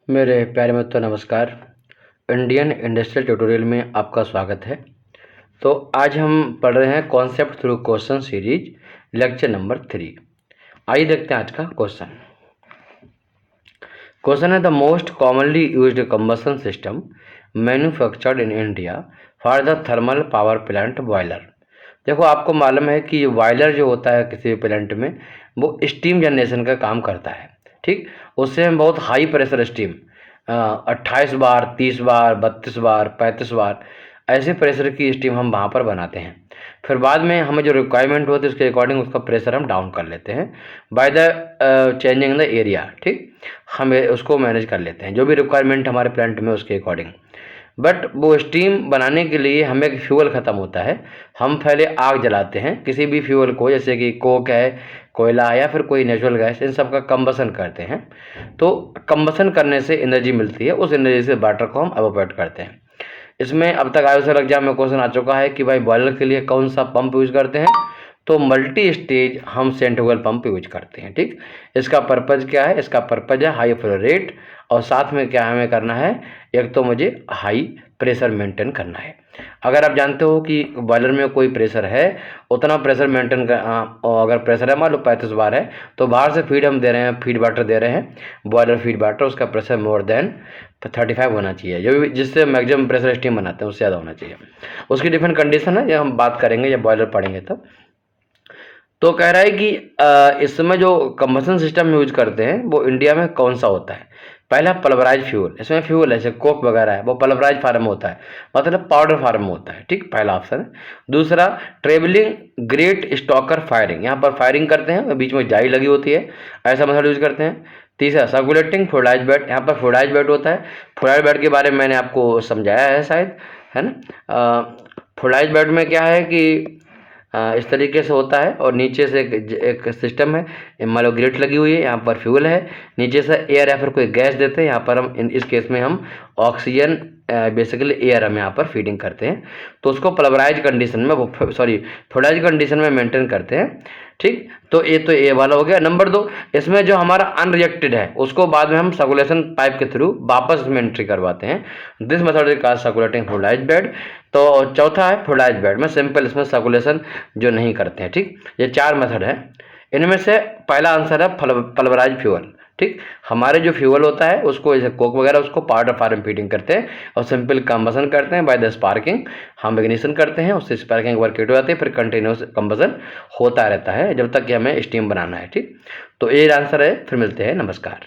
मेरे प्यारे मित्रों नमस्कार। इंडियन इंडस्ट्रियल ट्यूटोरियल में आपका स्वागत है। तो आज हम पढ़ रहे हैं concept through question series lecture number 3। आइए देखते हैं आज का क्वेश्चन। क्वेश्चन है the most commonly used combustion system manufactured in India for the thermal power plant boiler. देखो, आपको मालूम है कि बॉयलर जो होता है किसी भी प्लांट में वो स्टीम जनरेशन का काम करता है। ठीक, उससे हम बहुत हाई प्रेशर स्टीम 28 बार, 30 बार, 32 बार, 35 बार ऐसे प्रेशर की स्टीम हम वहाँ पर बनाते हैं। फिर बाद में हमें जो रिक्वायरमेंट होती है उसके अकॉर्डिंग उसका प्रेशर हम डाउन कर लेते हैं by the changing the area. ठीक, हम उसको मैनेज कर लेते हैं जो भी रिक्वायरमेंट हमारे प्लांट में उसके अकॉर्डिंग। बट वो स्टीम बनाने के लिए हमें एक फ्यूल ख़त्म होता है। हम पहले आग जलाते हैं किसी भी फ्यूल को, जैसे कि कोक है, कोयला है या फिर कोई नेचुरल गैस, इन सब का कंबसन करते हैं। तो कंबसन करने से एनर्जी मिलती है, उस एनर्जी से वाटर को हम एवोपरेट करते हैं। इसमें अब तक आयुष एग्जाम में क्वेश्चन आ चुका है कि भाई बॉयलर के लिए कौन सा पंप यूज करते हैं। तो मल्टी स्टेज हम सेंट्रीफ्यूगल पंप यूज करते हैं। ठीक, इसका पर्पज़ क्या है? इसका पर्पज़ है हाई फ्लो रेट, और साथ में क्या हमें करना है, एक तो मुझे हाई प्रेशर मेंटेन करना है। अगर आप जानते हो कि बॉयलर में कोई प्रेशर है, उतना प्रेशर मेंटेन कर, अगर प्रेशर है मान लो 35 बार है, तो बाहर से फीड हम दे रहे हैं, फीड वाटर दे रहे हैं, बॉयलर फीड वाटर, उसका प्रेशर मोर देन 35 होना चाहिए, जो भी जिससे मैक्सिमम प्रेशर स्टीम बनाते हैं उससे ज़्यादा होना चाहिए। उसकी डिफरेंट कंडीशन है, ये हम बात करेंगे जब बॉयलर पढ़ेंगे तब। तो कह रहा है कि इसमें जो कंबशन सिस्टम यूज करते हैं वो इंडिया में कौन सा होता है। पहला पल्वराइज फ्यूल, इसमें फ्यूल है जैसे कोक वगैरह है वो पल्वराइज फार्म होता है, मतलब पाउडर फार्म होता है। ठीक, पहला ऑप्शन है। दूसरा ट्रेवलिंग ग्रेट स्टॉकर फायरिंग, यहाँ पर फायरिंग करते हैं, बीच में जाई लगी होती है, ऐसा मेथड यूज करते हैं। तीसरा सर्कुलेटिंग फ्लोराइज बेड, यहाँ पर फ्लोराइज बेड होता है। फ्लोराइज बेड के बारे में मैंने आपको समझाया है शायद, है ना। फ्लोराइज बेड में क्या है कि इस तरीके से होता है, और नीचे से एक सिस्टम है, मान लो ग्रिट लगी हुई है, यहाँ पर फ्यूल है, नीचे से एयर या फिर कोई गैस देते हैं। यहाँ पर हम इस केस में हम ऑक्सीजन, बेसिकली एयर हम यहाँ पर फीडिंग करते हैं, तो उसको पल्वराइज कंडीशन में फ्लोराइज कंडीशन में मेंटेन करते हैं। ठीक, तो ये वाला हो गया। नंबर 2, इसमें जो हमारा अनरिएक्टेड है उसको बाद में हम सर्कुलेशन पाइप के थ्रू वापस में एंट्री करवाते हैं। This method is called circulating fluidized bed. तो चौथा है फ्लोराइज बेड में सिंपल, इसमें सर्कुलेशन जो नहीं करते हैं। ठीक, ये 4 मेथड है। इनमें से पहला आंसर है पल्वराइज फ्यूल। ठीक, हमारे जो फ्यूल होता है उसको जैसे कोक वगैरह उसको पाउडर फार्म फीडिंग करते हैं और सिंपल कंबसन करते हैं बाय द स्पार्किंग। हम इग्निशन करते हैं, उससे स्पार्किंग वर्किट हो जाती है, फिर कंटिन्यूस कंबसन होता रहता है जब तक कि हमें स्टीम बनाना है। ठीक, तो ये आंसर है। फिर मिलते हैं, नमस्कार।